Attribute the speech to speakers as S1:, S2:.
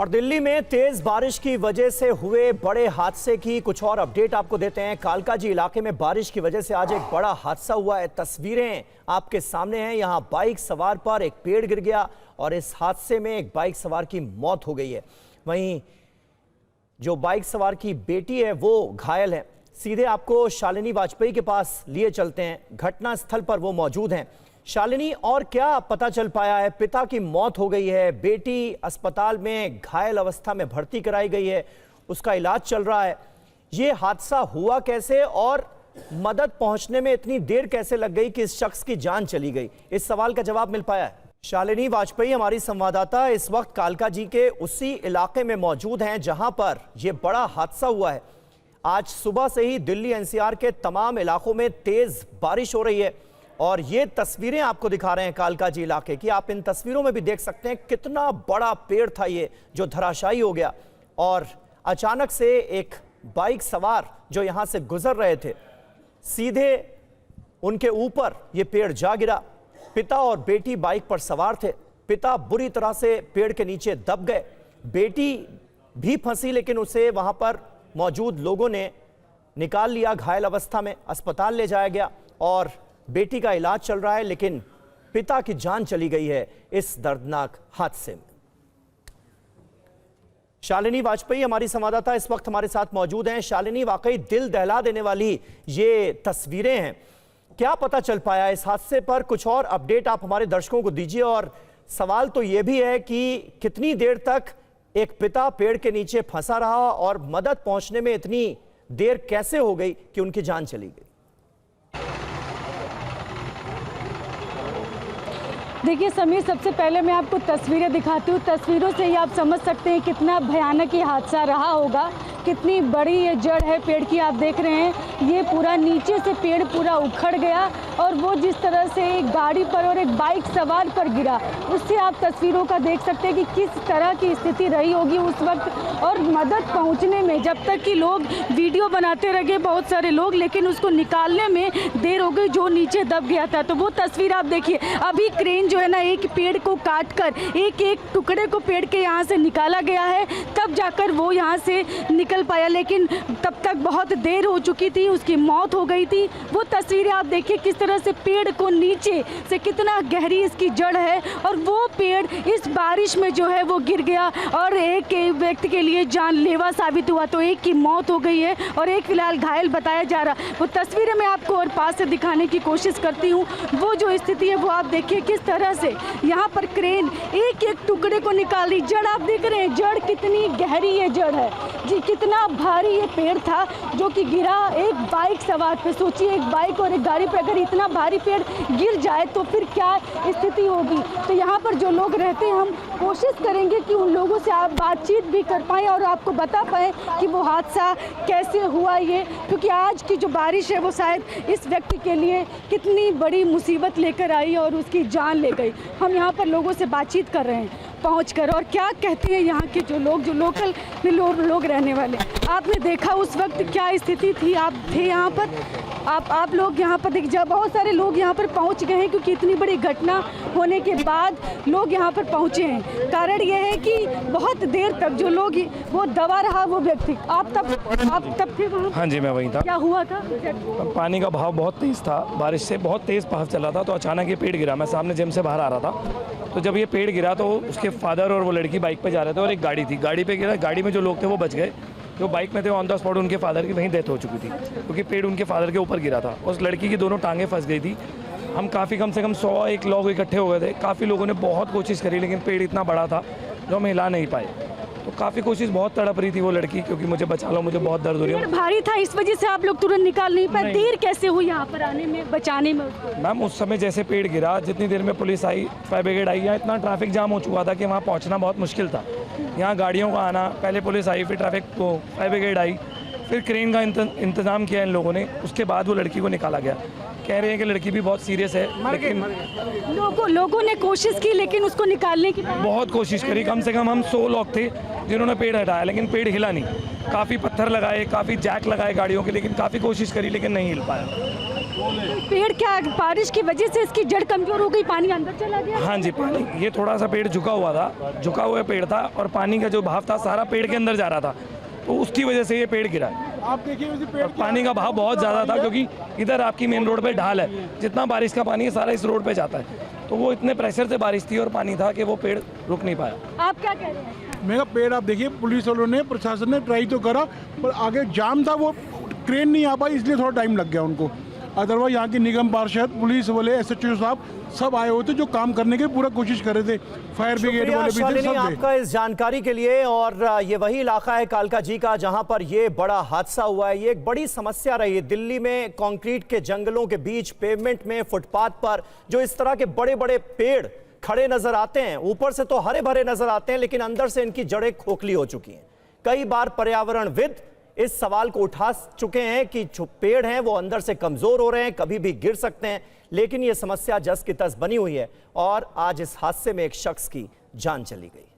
S1: और दिल्ली में तेज बारिश की वजह से हुए बड़े हादसे की कुछ और अपडेट आपको देते हैं। कालकाजी इलाके में बारिश की वजह से आज एक बड़ा हादसा हुआ है। तस्वीरें आपके सामने हैं। यहां बाइक सवार पर एक पेड़ गिर गया और इस हादसे में एक बाइक सवार की मौत हो गई है। वहीं जो बाइक सवार की बेटी है वो घायल है। सीधे आपको शालिनी वाजपेयी के पास लिए चलते हैं। घटना स्थल पर वो मौजूद हैं। शालिनी, और क्या पता चल पाया है? पिता की मौत हो गई है, बेटी अस्पताल में घायल अवस्था में भर्ती कराई गई है, उसका इलाज चल रहा है। ये हादसा हुआ कैसे और मदद पहुंचने में इतनी देर कैसे लग गई कि इस शख्स की जान चली गई? इस सवाल का जवाब मिल पाया है? शालिनी वाजपेयी हमारी संवाददाता इस वक्त कालकाजी के उसी इलाके में मौजूद हैं जहां पर यह बड़ा हादसा हुआ है। आज सुबह से ही दिल्ली एनसीआर के तमाम इलाकों में तेज बारिश हो रही है और ये तस्वीरें आपको दिखा रहे हैं कालकाजी इलाके की। आप इन तस्वीरों में भी देख सकते हैं कितना बड़ा पेड़ था ये जो धराशायी हो गया और अचानक से एक बाइक सवार जो यहां से गुजर रहे थे, सीधे उनके ऊपर ये पेड़ जा गिरा। पिता और बेटी बाइक पर सवार थे। पिता बुरी तरह से पेड़ के नीचे दब गए। बेटी भी फंसी, लेकिन उसे वहां पर मौजूद लोगों ने निकाल लिया। घायल अवस्था में अस्पताल ले जाया गया और बेटी का इलाज चल रहा है, लेकिन पिता की जान चली गई है इस दर्दनाक हादसे में। शालिनी वाजपेयी हमारी संवाददाता इस वक्त हमारे साथ मौजूद हैं। शालिनी, वाकई दिल दहला देने वाली ये तस्वीरें हैं। क्या पता चल पाया इस हादसे पर? कुछ और अपडेट आप हमारे दर्शकों को दीजिए। और सवाल तो यह भी है कि कितनी देर तक एक पिता पेड़ के नीचे फंसा रहा और मदद पहुंचने में इतनी देर कैसे हो गई कि उनकी जान चली गई?
S2: देखिए समीर, सबसे पहले मैं आपको तस्वीरें दिखाती हूँ। तस्वीरों से ही आप समझ सकते हैं कितना भयानक ये हादसा रहा होगा। कितनी बड़ी ये जड़ है पेड़ की, आप देख रहे हैं। ये पूरा नीचे से पेड़ पूरा उखड़ गया और वो जिस तरह से एक गाड़ी पर और एक बाइक सवार पर गिरा, उससे आप तस्वीरों का देख सकते हैं कि किस तरह की स्थिति रही होगी उस वक्त। और मदद पहुंचने में जब तक कि लोग वीडियो बनाते रहे बहुत सारे लोग, लेकिन उसको निकालने में देर हो गई जो नीचे दब गया था। तो वो तस्वीर आप देखिए। अभी क्रेन जो है ना, एक पेड़ को काट कर एक एक टुकड़े को पेड़ के यहाँ से निकाला गया है, तब जाकर वो यहाँ से निकल पाया, लेकिन तब तक बहुत देर हो चुकी थी, उसकी मौत हो गई थी। वो तस्वीरें आप देखिए किस तरह से पेड़ को नीचे से कितना गहरी इसकी जड़ है और वो पेड़ इस बारिश में जो है वो गिर गया और एक व्यक्ति के लिए जानलेवा साबित हुआ। तो एक की मौत हो गई है और एक फिलहाल घायल बताया जा रहा। वो तस्वीरें मैं आपको और पास से दिखाने की कोशिश करती हूँ। वो जो स्थिति है वो आप देखिए किस तरह से यहाँ पर क्रेन एक एक टुकड़े को निकाल रही। जड़ आप देख रहे हैं, जड़ कितनी गहरी ये जड़ है जी। कितना भारी ये पेड़ था जो कि गिरा एक बाइक सवार पे। सोचिए, एक बाइक और एक गाड़ी पे अगर इतना भारी पेड़ गिर जाए तो फिर क्या स्थिति होगी। तो यहाँ पर जो लोग रहते हैं, हम कोशिश करेंगे कि उन लोगों से आप बातचीत भी कर पाएँ और आपको बता पाएँ कि वो हादसा कैसे हुआ ये, क्योंकि आज की जो बारिश है वो शायद इस व्यक्ति के लिए कितनी बड़ी मुसीबत लेकर आई और उसकी जान ले गई। हम यहाँ पर लोगों से बातचीत कर रहे हैं पहुंचकर, और क्या कहते हैं यहाँ के जो लोग, जो लोकल में लोग रहने वाले। आपने देखा उस वक्त क्या स्थिति थी? आप थे यहाँ पर, आप लोग यहाँ पर देख, जब बहुत सारे लोग यहाँ पर पहुँच गए हैं क्योंकि इतनी बड़ी घटना होने के बाद लोग यहाँ पर पहुँचे हैं। कारण ये है कि बहुत देर तक जो लोग वो दबा रहा वो व्यक्ति। आप तब थे वहाँ?
S3: हाँ जी, मैं वहीं था।
S2: क्या हुआ था?
S3: पानी का बहाव बहुत तेज़ था, बारिश से बहुत तेज़ बहाव चला था, तो अचानक ये पेड़ गिरा। मैं सामने जिम से बाहर आ रहा था, तो जब ये पेड़ गिरा तो उसके फादर और वो लड़की बाइक पे जा रहे थे और एक गाड़ी थी, गाड़ी पे गिरा। गाड़ी में जो लोग थे वो बच गए, जो बाइक में थे ऑन द स्पॉट उनके फादर की वहीं डेथ हो चुकी थी क्योंकि पेड़ उनके फादर के ऊपर गिरा था। उस लड़की की दोनों टांगें फंस गई थी। हम काफ़ी कम से कम 100 लोग इकट्ठे हो गए थे। काफ़ी लोगों ने बहुत कोशिश करी, लेकिन पेड़ इतना बड़ा था जो हम हिला नहीं पाए। तो काफ़ी कोशिश, बहुत तड़प रही थी वो लड़की क्योंकि मुझे बचा लो, मुझे बहुत दर्द हो रही है।
S2: भारी था, इस वजह से आप लोग तुरंत निकाल नहीं पाए। देर कैसे हुई यहाँ पर आने में, बचाने में?
S3: मैम, उस समय जैसे पेड़ गिरा, जितनी देर में पुलिस आई, फायर ब्रिगेड आई, यहाँ इतना ट्रैफिक जाम हो चुका था कि वहाँ पहुँचना बहुत मुश्किल था। यहाँ गाड़ियों का आना, पहले पुलिस आई, फिर ट्रैफिक को फायर ब्रिगेड आई, फिर क्रेन का इंतज़ाम किया इन लोगों ने, उसके बाद वो लड़की को निकाला गया। कह रहे हैं कि लड़की भी बहुत सीरियस है, लेकिन
S2: लोगों ने कोशिश की, लेकिन उसको निकालने की
S3: बहुत कोशिश करी। कम से कम हम 100 लोग थे जिन्होंने पेड़ हटाया, लेकिन पेड़ हिला नहीं। काफ़ी पत्थर लगाए, काफ़ी जैक लगाए गाड़ियों के, लेकिन काफ़ी कोशिश करी लेकिन नहीं हिल पाया।
S2: पेड़ क्या बारिश की वजह से इसकी जड़ कमजोर हो गई, पानी अंदर चला गया?
S3: हाँ जी, पानी, ये थोड़ा सा पेड़ झुका हुआ था, झुका हुआ पेड़ था और पानी का जो बहाव था सारा पेड़ के अंदर जा रहा था, तो उसकी वजह से ये पेड़ गिरा।
S4: आप देखिए उसी पेड़
S3: पानी का बहाव बहुत ज़्यादा था क्योंकि इधर आपकी मेन रोड पे ढाल है, जितना बारिश का पानी है सारा इस रोड पे जाता है, तो वो इतने प्रेशर से बारिश थी और पानी था कि वो पेड़ रुक नहीं पाया।
S2: आप क्या कह रहे हैं?
S4: मेरा पेड़ आप देखिए, पुलिस वालों ने, प्रशासन ने ट्राई तो करा, पर आगे जाम था, वो क्रेन नहीं आ पाई, इसलिए थोड़ा टाइम लग गया उनको। अदरवाइज यहाँ की निगम पार्षद, पुलिस वाले, SHO साहब सब आए होते जो काम करने की पूरा कोशिश कर रहे थे, फायर ब्रिगेड वाले भी थे,
S1: शालिनी,
S4: सब थे।
S1: आपका इस जानकारी के लिए। और ये वही इलाका है कालका जी का जहां पर ये बड़ा हादसा हुआ है। ये एक बड़ी समस्या रही है दिल्ली में, कंक्रीट के जंगलों के बीच, पेवमेंट में, फुटपाथ पर जो इस तरह के बड़े बड़े पेड़ खड़े नजर आते हैं, ऊपर से तो हरे भरे नजर आते हैं लेकिन अंदर से इनकी जड़ें खोखली हो चुकी हैं। कई बार पर्यावरणविद इस सवाल को उठा चुके हैं कि जो पेड़ हैं वो अंदर से कमजोर हो रहे हैं, कभी भी गिर सकते हैं, लेकिन ये समस्या जस की तस बनी हुई है और आज इस हादसे में एक शख्स की जान चली गई।